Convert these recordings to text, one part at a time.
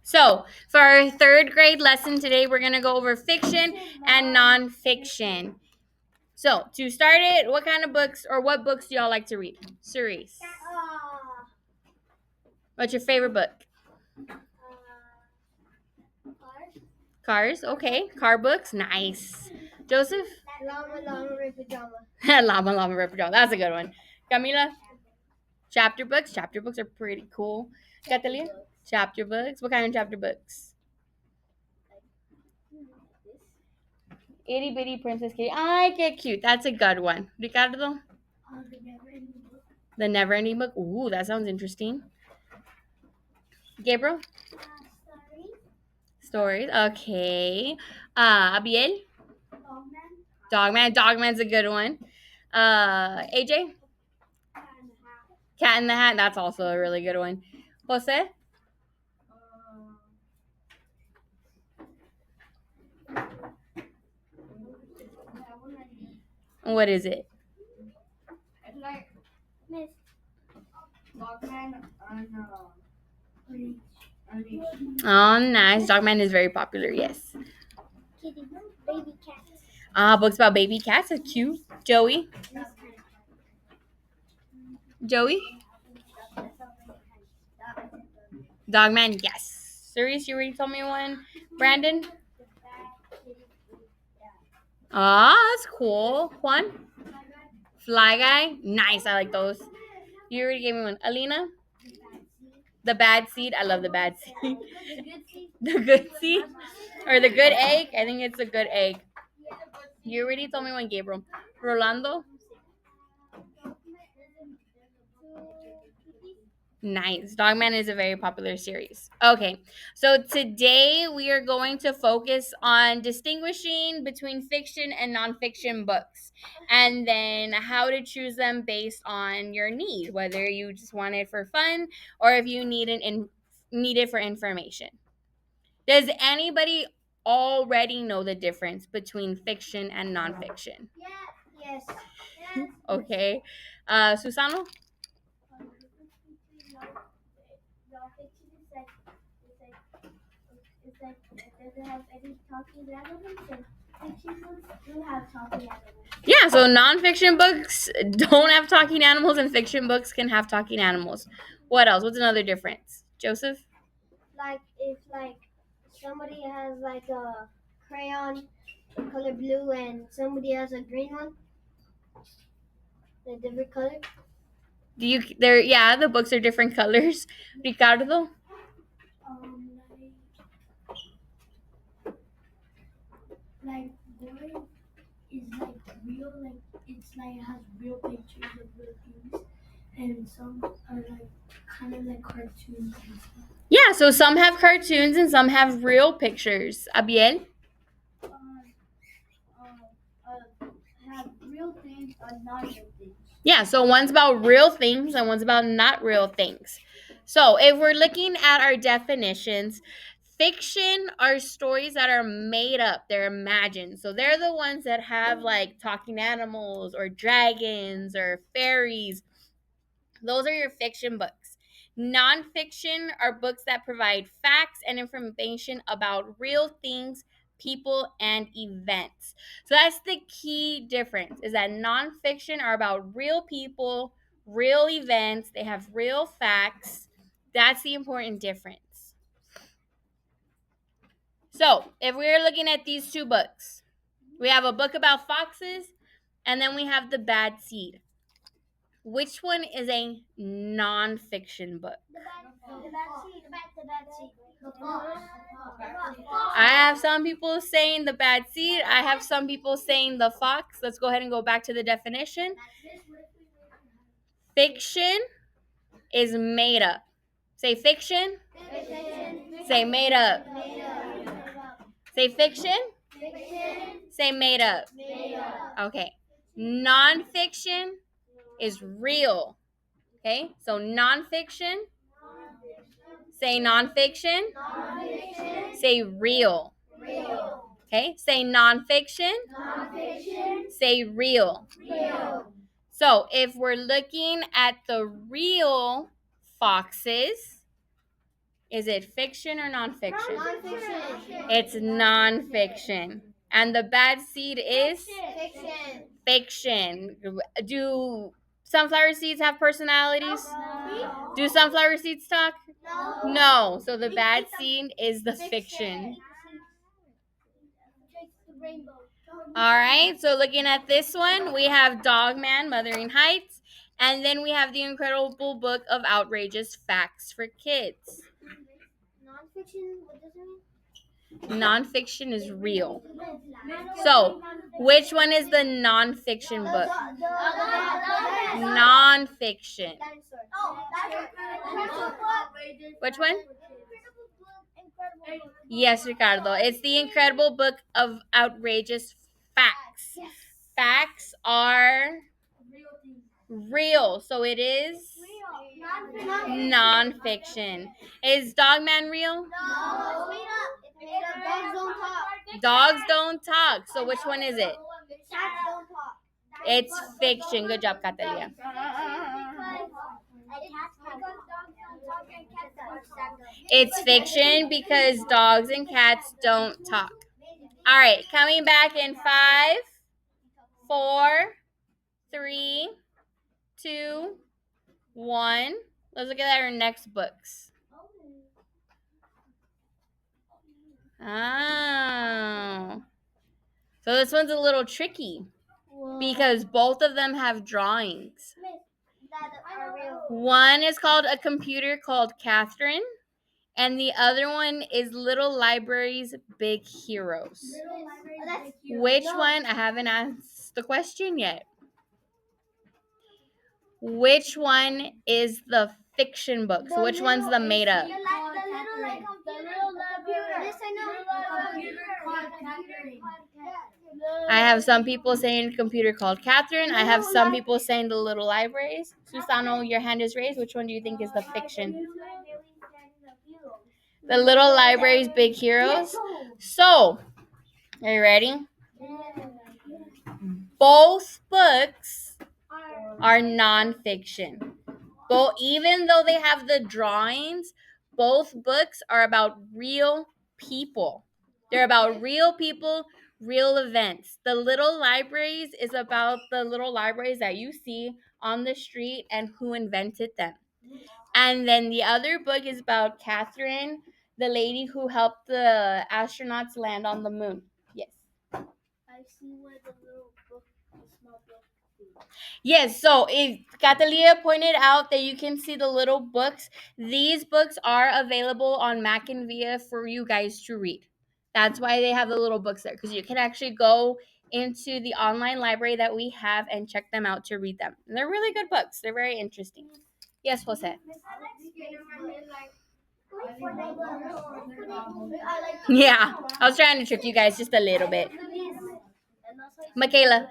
So, for our third grade lesson today, we're going to go over fiction and nonfiction. So, to start it, what kind of books or what books do y'all like to read? Cerise. What's your favorite book? Cars. Okay. Car books. Nice. Joseph? Llama Red Pajama. Llama Red Pajama. That's a good one. Camila? Chapter books. Chapter books are pretty cool. Catalina? Chapter books. What kind of chapter books? Itty Bitty Princess Kitty. I get cute. That's a good one. Ricardo? The Never Ending Book. Ooh, that sounds interesting. Gabriel? Stories. Okay. Abiel? Dogman. Dogman's a good one. AJ? Cat in the Hat. That's also a really good one. Jose? What is it? It's like Miss Dogman Oh, nice. Dogman is very popular. Yes. Kitty, baby cat. Books about baby cats are cute. Joey? Joey? Dogman, yes. Cerise, you already told me one. Brandon? That's cool. Juan? Fly Guy? Nice, I like those. You already gave me one. Alina? The Bad Seed. I love the Bad Seed. The Good Seed? Or the Good Egg? I think it's the Good Egg. You already told me one, Gabriel. Rolando? Nice. Dogman is a very popular series. Okay, so today we are going to focus on distinguishing between fiction and nonfiction books, and then how to choose them based on your need, whether you just want it for fun or if you need it for information. Does anybody already know the difference between fiction and nonfiction? Yes. Okay, Susano? It doesn't have any talking animals, and fiction books do have talking animals. Yeah, so nonfiction books don't have talking animals and fiction books can have talking animals. What else? What's another difference? Joseph? Like if somebody has like a crayon color blue and somebody has a green one, a different color. The books are different colors. Ricardo? Like boy is like real, like it's like it has real pictures of real things, and some are like kind of like cartoons and stuff. Yeah, so some have cartoons and some have real pictures. Abiel? Have real things or not real things. Yeah, so one's about real things and one's about not real things. So if we're looking at our definitions, fiction are stories that are made up, they're imagined. So they're the ones that have like talking animals or dragons or fairies. Those are your fiction books. Nonfiction are books that provide facts and information about real things, people, and events. So that's the key difference, is that nonfiction are about real people, real events, they have real facts. That's the important difference. So if we're looking at these two books, we have a book about foxes and then we have The Bad Seed. Which one is a nonfiction book? The bad seed. The fox. I have some people saying The Bad Seed. I have some people saying The Fox. Let's go ahead and go back to the definition. Fiction is made up. Say fiction. Say made up. Say fiction. Say made up. Okay. Nonfiction is real. Okay, so nonfiction. Say nonfiction. Say real. Okay, say nonfiction. Say real. So if we're looking at the real foxes, Is it fiction or nonfiction? Nonfiction. It's nonfiction. And the bad seed is Fiction. fiction. Do sunflower seeds have personalities? No. Do sunflower seeds talk? No. No. So the bad seed is the fiction. All right. So looking at this one, we have Dogman, Mothering Heights, and then we have The Incredible Book of Outrageous Facts for Kids. Nonfiction, what does it mean? Nonfiction is real. So, which one is the nonfiction book? Nonfiction. Which one? Yes, Ricardo. It's The Incredible Book of Outrageous Facts. Facts are real. So it is nonfiction. Is Dogman real? No. It's made up. Dogs don't talk. Dogs don't talk. So which one is it? Cats don't talk. It's fiction. Good job, Catalia. It's fiction because dogs and cats don't talk. All right, coming back in 5, 4, 3, 2, 1. Let's look at our next books. Oh. So this one's a little tricky because both of them have drawings. One is called A Computer Called Catherine, and the other one is Little Libraries, Big Heroes. Which one? I haven't asked the question yet. Which one is the fiction book? So which one's the made up? I have some people saying Computer Called Catherine. I have some people saying The Little Libraries. Susano, your hand is raised. Which one do you think is the fiction? The Little Libraries, Big Heroes. So, are you ready? Both books are nonfiction. Even though they have the drawings, both books are about real people. They're about real people, real events. The Little Libraries is about the little libraries that you see on the street and who invented them. And then the other book is about Catherine, the lady who helped the astronauts land on the moon. Yes. I see where the little book, the small book. Yes, so if Catalia pointed out that you can see the little books, these books are available on Mac and Via for you guys to read. That's why they have the little books there, because you can actually go into the online library that we have and check them out to read them. And they're really good books. They're very interesting. Yes, Jose. Yeah, I was trying to trick you guys just a little bit. Michaela.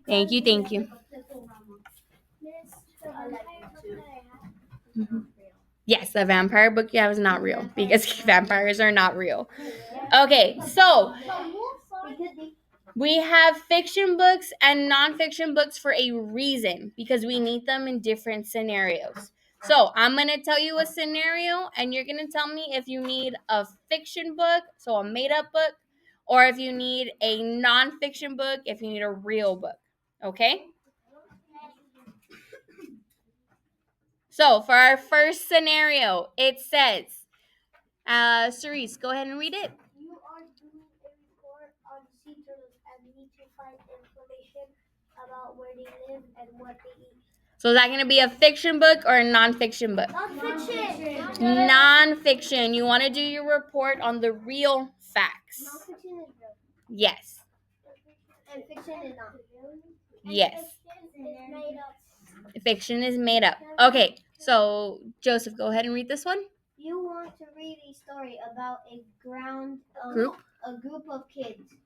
Thank you. Mm-hmm. Yes, the vampire book you have is not real because vampires are not real. Okay, so we have fiction books and nonfiction books for a reason because we need them in different scenarios. So I'm going to tell you a scenario and you're going to tell me if you need a fiction book, so a made-up book, or if you need a nonfiction book, if you need a real book. Okay? So for our first scenario, it says, Cerise, go ahead and read it. You are doing a report on sea turtles and need to find information about where they live and what they eat. So is that going to be a fiction book or a nonfiction book? Nonfiction. Nonfiction. You want to do your report on the real facts. Nonfiction is real. Yes. And fiction is not. Yes. Fiction is made up. Fiction is made up. Okay, so Joseph, go ahead and read this one. You want to read a story about a Group of kids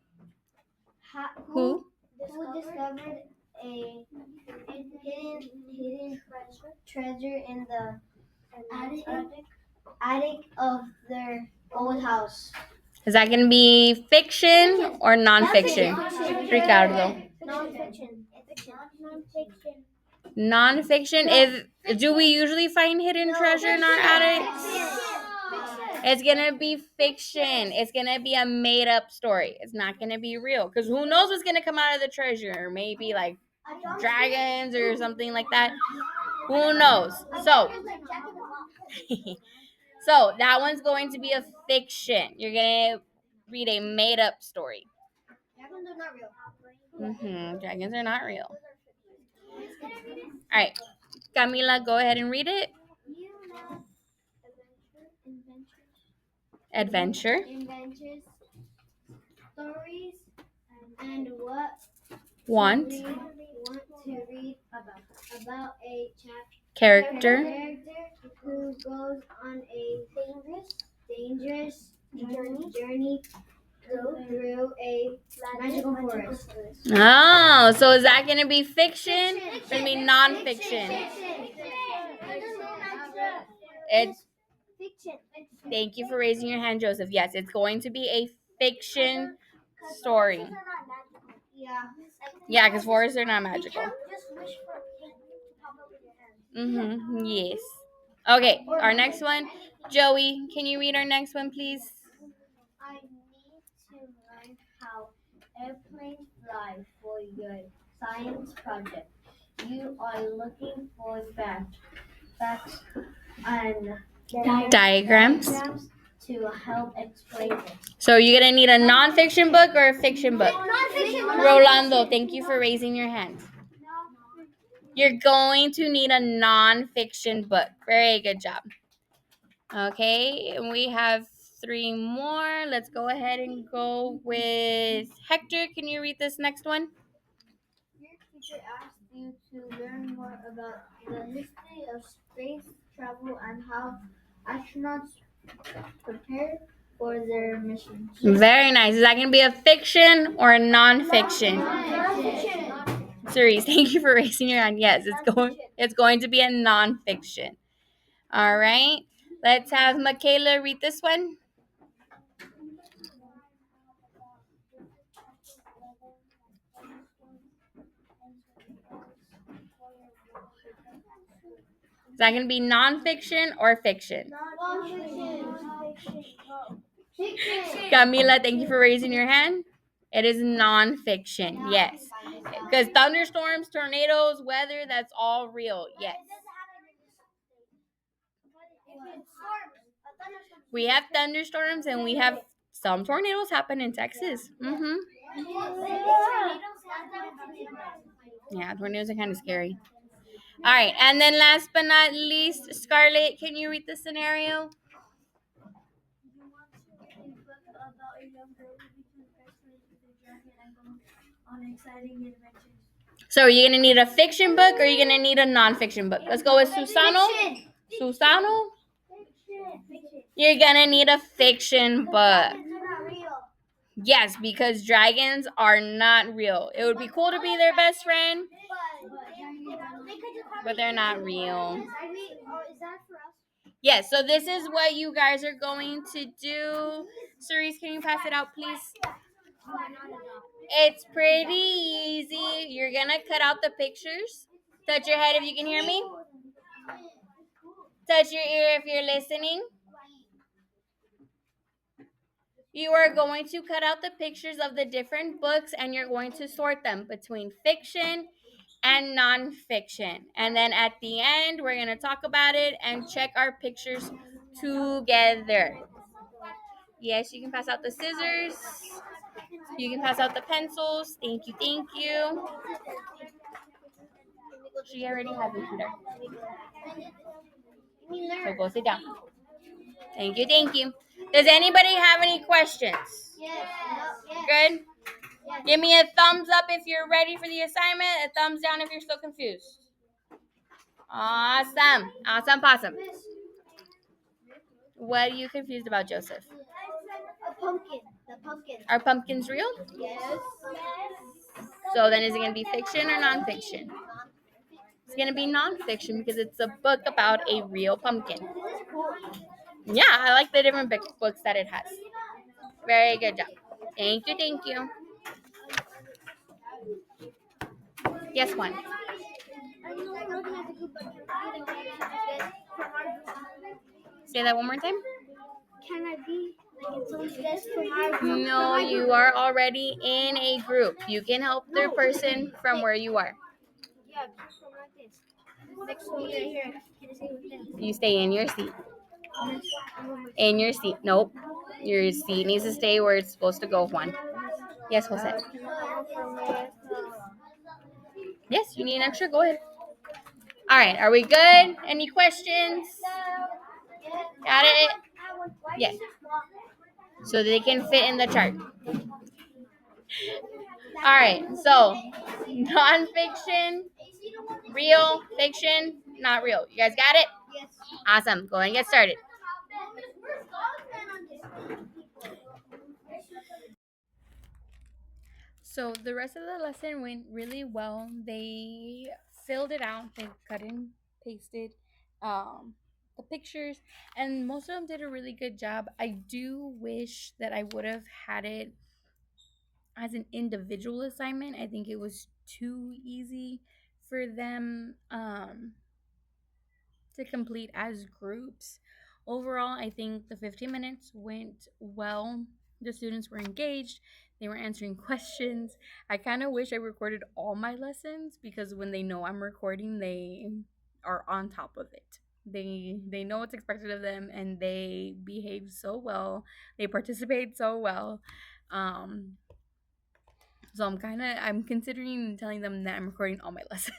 who discovered a hidden treasure in the attic of their old house. Is that going to be fiction or nonfiction? Nonfiction. Ricardo. Nonfiction. Nonfiction. Nonfiction is, do we usually find hidden treasure in our attics? It's gonna be fiction. It's gonna be a made up story. It's not gonna be real. Because who knows what's gonna come out of the treasure? Maybe like dragons or something like that. Who knows? So so that one's going to be a fiction. You're gonna read a made up story. Dragons are not real. Dragons are not real. All right, Camila, go ahead and read it. Adventure. Adventures, stories, and what Want. we want to read about a Character. who goes on a dangerous journey through a magical forest. Oh, so is that gonna be fiction? It's gonna be nonfiction. It's. Fiction. Thank you for raising your hand, Joseph. Yes, it's going to be a fiction story. Yeah, because forests are not magical. Just wish for a king to pop up in your hand. Yes. Okay, our next one. Joey, can you read our next one, please? I need to learn how airplanes fly for your science project. You are looking for facts and Diagrams. to help explain it. So you're going to need a nonfiction book or a fiction book? Rolando, thank you for raising your hand. You're going to need a nonfiction book. Very good job. Okay, and we have 3 more. Let's go ahead and go with Hector. Can you read this next one? Your teacher asked you to learn more about the history of space travel and how astronauts prepare for their missions. Very nice. Is that going to be a fiction or a nonfiction? Cerise, thank you for raising your hand. Yes, it's going to be a nonfiction. All right. Let's have Michaela read this one. Is that going to be nonfiction or fiction? Camila, thank you for raising your hand. It is nonfiction, yes. Because thunderstorms, tornadoes, weather, that's all real, yes. We have thunderstorms and we have some tornadoes happen in Texas. Yeah, tornadoes are kind of scary. All right, and then last but not least, Scarlett, can you read the scenario? So are you going to need a fiction book or are you going to need a nonfiction book? Let's go with Susano. Susano? You're going to need a fiction book. Yes, because dragons are not real. It would be cool to be their best friend, but they're not real. Yes, so this is what you guys are going to do. Cerise, can you pass it out, please? It's pretty easy. You're going to cut out the pictures. Touch your head if you can hear me. Touch your ear if you're listening. You are going to cut out the pictures of the different books and you're going to sort them between fiction and nonfiction. And then at the end, we're going to talk about it and check our pictures together. Yes, you can pass out the scissors. You can pass out the pencils. Thank you, thank you. She already has it here. So go sit down. Thank you, thank you. Does anybody have any questions? Yes. Good? Give me a thumbs up if you're ready for the assignment, a thumbs down if you're still confused. Awesome. Awesome possum. What are you confused about, Joseph? A pumpkin. The pumpkin. Are pumpkins real? Yes. So then is it going to be fiction or nonfiction? It's going to be nonfiction because it's a book about a real pumpkin. Yeah, I like the different books that it has. Very good job. Thank you, thank you. Yes, one. know we're looking at the group, but can I be the caption from our group? Say that one more time. Can I be like in someone's desk from our group? No, you are already in a group. You can help the person from where you are. Yeah, just from like this. Next to me right here. Can I say with them? You stay in your seat. Yes. In your seat. Nope. Your seat needs to stay where it's supposed to go, Juan. Yes, Jose. Can I go from there? Yes, you need an extra. Go ahead. All right. Are we good? Any questions? Got it? Yes. So they can fit in the chart. All right. So nonfiction, real, fiction, not real. You guys got it? Yes. Awesome. Go ahead and get started. So the rest of the lesson went really well. They filled it out. They cut and pasted the pictures, and most of them did a really good job. I do wish that I would have had it as an individual assignment. I think it was too easy for them to complete as groups. Overall, I think the 15 minutes went well. The students were engaged, they were answering questions. I kind of wish I recorded all my lessons because when they know I'm recording, they are on top of it. They know what's expected of them and they behave so well. They participate so well. Um so I'm considering telling them that I'm recording all my lessons.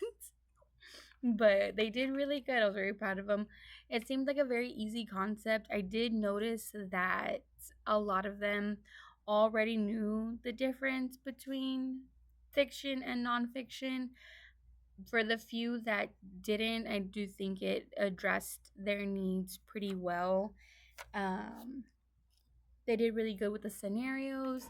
But they did really good. I was very proud of them. It seemed like a very easy concept. I did notice that a lot of them already knew the difference between fiction and nonfiction. For the few that didn't, I do think it addressed their needs pretty well. Um, they did really good with the scenarios.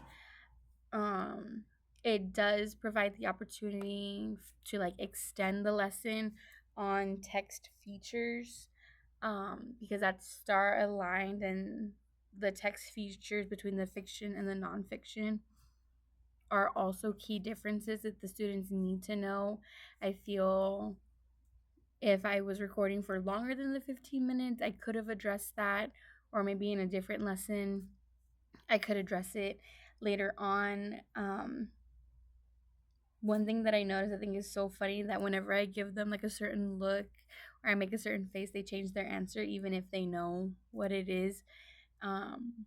um it does provide the opportunity to like extend the lesson on text features, because that's star aligned, and the text features between the fiction and the nonfiction are also key differences that the students need to know. I feel if I was recording for longer than the 15 minutes, I could have addressed that, or maybe in a different lesson I could address it later on. One thing that I noticed I think is so funny that whenever I give them like a certain look or I make a certain face, they change their answer even if they know what it is. Um,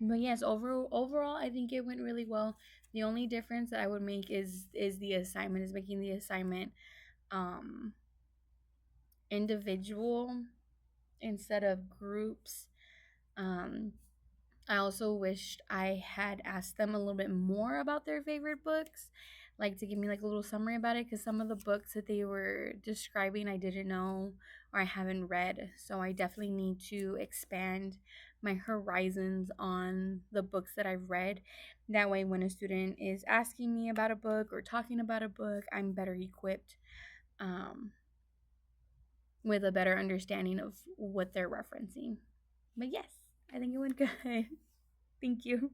but yes, overall, I think it went really well. The only difference that I would make is the assignment, is making the assignment um, individual instead of groups. Um, I also wished I had asked them a little bit more about their favorite books, like to give me like a little summary about it, because some of the books that they were describing I didn't know or I haven't read. So I definitely need to expand my horizons on the books that I've read. That way, when a student is asking me about a book or talking about a book, I'm better equipped um, with a better understanding of what they're referencing. But yes, I think it went good. Thank you.